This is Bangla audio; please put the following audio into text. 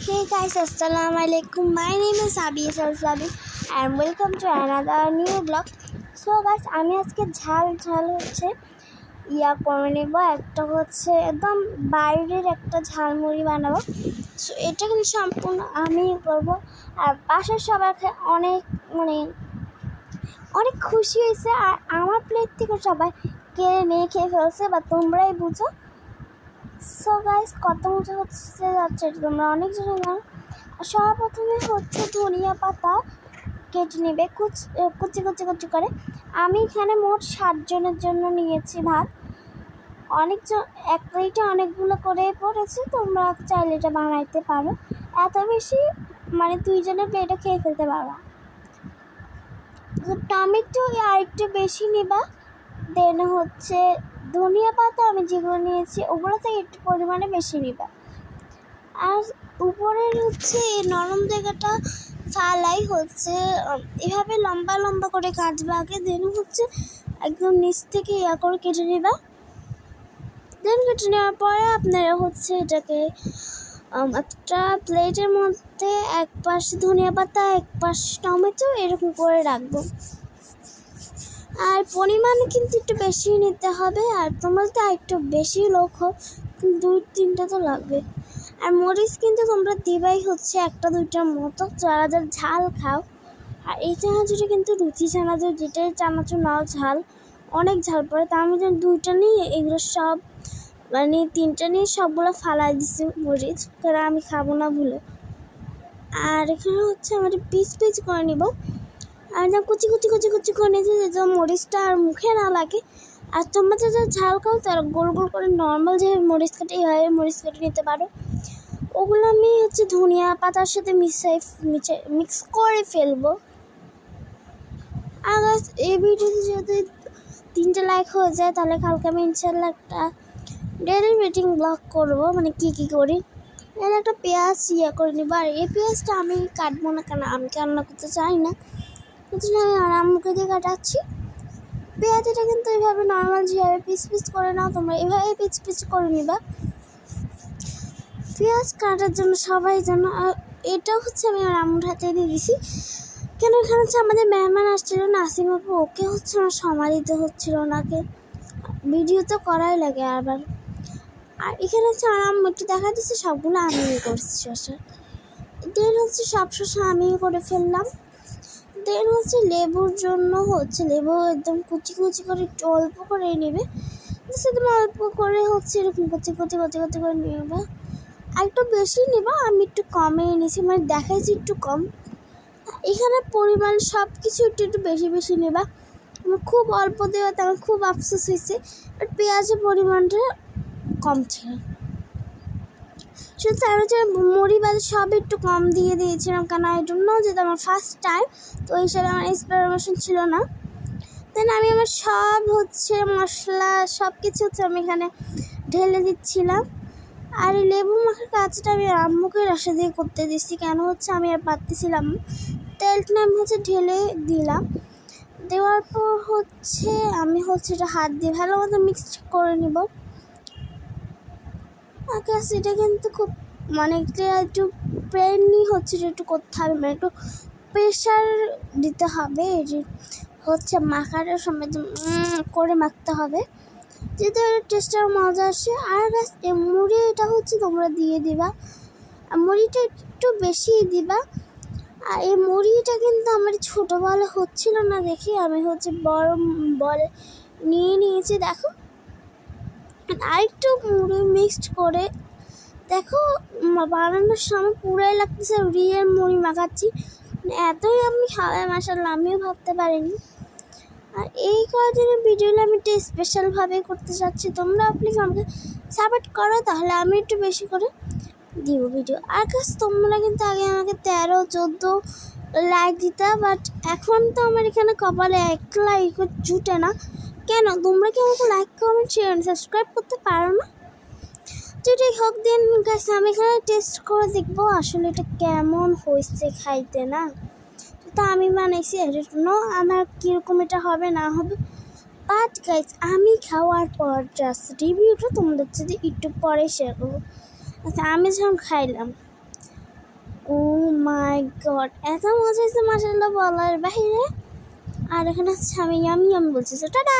Hey guys, Assalamualaikum. My name is Abi Salsabi and welcome to another new vlog. So guys, আমি আজকে ঝাল হচ্ছে করে নেব। একটা হচ্ছে একদম বাইরের একটা ঝালমুড়ি বানাবো। সো এটা কিন্তু সম্পূর্ণ আমি করব। আর বাসার সবাই অনেক খুশি হয়েছে। আর আমার প্লেট থেকে সবাই কেড়ে নিয়ে খেয়ে ফেলছে, বা তোমরাই বুঝো। সো গাইস, কত মজা হচ্ছে যাচ্ছে তোমরা অনেক জনে জানো। সর্বপ্রথমে হচ্ছে ধনিয়া পাতা কেটে নেবে কুচি করে। আমি এখানে মোট 7 জনের জন্য নিয়েছি ভাত। অনেকজন এক প্লেটে অনেকগুলো করে পড়েছে, তোমরা চাইলে এটা বানাইতে পারো। এত বেশি 2 জনের প্লেটে খেয়ে ফেলতে পারো। টমেটো আর একটু বেশি নিবা। দেন হচ্ছে ধনিয়া পাতা আমি যেগুলো নিয়েছি ওগুলো থেকে একটু পরিমাণে বেশি নিবা। আর উপরের হচ্ছে এই নরম জায়গাটা ফালাই হচ্ছে এভাবে লম্বা করে কাটবা আগে। দেন হচ্ছে একদম নিচ থেকে করে কেটে নিবা। দেন কেটে নেওয়ার পরে আপনারা হচ্ছে এটাকে একটা প্লেটের মধ্যে এক পাশে ধনিয়া পাতা এক পাশে টমেটো এরকম করে রাখবো। আর পরিমাণ কিন্তু একটু বেশি নিতে হবে। আর তোমরা তো একটু বেশি লোক হোক, 2-3টা তো লাগবে। আর মরিচ কিন্তু তোমরা দিবাই হচ্ছে 1-2টার মতো, যারা ঝাল খাও। আর এই চানাচুরে কিন্তু রুচি চানাচুর, যেটাই চানাচুর নাও ঝাল অনেক ঝাল পড়ে। তা আমি যেন 2টা নিয়ে এগুলো সব 3টা নিয়ে সবগুলো ফালাই দিচ্ছি মরিচ, কারণ আমি খাবো না ভুলে। আর এখানে হচ্ছে আমাদের পিস করে নিব। আর যা কুচি করে নিয়েছি, যে মরিচটা আর মুখে না লাগে। আর তোমরা যারা ঝাল খাও তারা গোল করে নর্মাল যে মরিচ কাটে এইভাবে মরিচ কেটে নিতে পারো। ওগুলো আমি হচ্ছে ধনিয়া পাতার সাথে মিক্স করে ফেলবো। আর এই ভিডিওতে যদি 3টা লাইক হয়ে যায় তাহলে কালকে আমি ইনশাল্লাহ একটা ডেইলি রুটিন ব্লগ করবো, কি করি। এর একটা পেঁয়াজ করে নিব। আর এই পেঁয়াজটা আমি কাটবো না, কেন আমি রান্না করতে চাই না, আমি আরামকে দিয়ে কাটাচ্ছি। পেঁয়াজটা কিন্তু এইভাবে নর্মাল যেভাবে পিস করে নাও, তোমরা এইভাবে পিস করে নিবা পেঁয়াজ কাটার জন্য সবাই জন্য। আর এটা হচ্ছে আমি আমার আম্মুর হাতে দিয়ে দিছি, কেন এখানে হচ্ছে আমাদের মেহমান আসছিল নাসিম আপু, ওকে হচ্ছে আমার সময় দিতে হচ্ছিল, ওনাকে ভিডিও তো করাই লাগে আবার। আর এখানে হচ্ছে আমার আম্মু একটু দেখা দিচ্ছে সবগুলো আমি করছি শসা। দেন হচ্ছে সব শসা আমি করে ফেললাম। দেন হচ্ছে লেবুর জন্য হচ্ছে লেবু একদম কুচি করে একটু অল্প করে নেবে। তুমি অল্প করে হচ্ছে এরকম কুচি করে নেবে। আর একটু বেশি নেবা, আমি একটু কমে নিয়েছি, দেখাইছি একটু কম। এখানে পরিমাণ সব কিছু একটু বেশি নেবা। আমার খুব অল্প দেওয়াতে আমার খুব আফসোস হয়েছে। আর পেঁয়াজের পরিমাণটা কম ছিল, শুধু আমি যে মুড়ি বাজে সব একটু কম দিয়ে দিয়েছিলাম, কারণ আই ডোন্ট নো, যেটা আমার ফার্স্ট টাইম, তো এই হিসাবে আমার ইনস্পিরেশন ছিল না। দেন আমি আমার সব হচ্ছে মশলা সব কিছু হচ্ছে আমি এখানে ঢেলে দিচ্ছিলাম। আর এই লেবু মাখার কাজটা আমি আম্মুকে রসা দিয়ে করতে দিচ্ছি, কেন হচ্ছে আমি আর পারতেছিলাম। তেলটা আমি হচ্ছে ঢেলে দিলাম। দেওয়ার পর হচ্ছে আমি হচ্ছে এটা হাত দিয়ে ভালো মতো মিক্স করে নিব। এটা কিন্তু খুব একটু প্রেনই হচ্ছে, একটু করতে হবে, একটু প্রেশার দিতে হবে। যে হচ্ছে মাখাটার সময় করে মাখতে হবে, যেহেতু টেস্টটার মজা আসে। আর এই মুড়ি এটা হচ্ছে তোমরা দিয়ে দিবা, আর মুড়িটা একটু বেশি দিবা। আর এই মুড়িটা কিন্তু আমার ছোটোবেলা হচ্ছিল না দেখি আমি হচ্ছে বড় বল নিয়েছি। দেখো আরেকটু মুড়ি মিক্সড করে দেখো, বানানোর সময় পুরাই লাগতেছে রিয়েল মুড়ি মাখাচ্ছি। এতই আমি খাওয়াই মাশাআল্লাহ, আমিও ভাবতে পারিনি। আর এই কয়েকদিনের ভিডিওগুলো আমি একটু স্পেশালভাবে করতে চাচ্ছি। তোমরা প্লিজ আমাকে সাপোর্ট করো, তাহলে আমি একটু বেশি করে দিব ভিডিও। আর তোমরা কিন্তু আগে আমাকে 13-14 লাইক দিতা, বাট এখন তো আমার এখানে কপালে 1 লাইক জুটে না। কেন তোমরা কি আমাকে লাইক কমেন্ট শেয়ার সাবস্ক্রাইব করতে পারো না? যেটাই হোক, দিন গাইস আমি এখানে টেস্ট করে দেখবো আসলে এটা কেমন হয়েছে খাইতে। না তো আমি বানাইছি, আমার কীরকম এটা হবে না হবে, বাট গাইস আমি খাওয়ার পর জাস্ট রিভিউটা তোমাদের যদি একটু পরে শেয়ার করবো। আচ্ছা, আমি যখন খাইলাম মাই গড, এত মজা হয়েছে মাশাআল্লাহ বলার বাইরে। আর এখানে হচ্ছে আমি ইয়ামি বলছি। টাটা।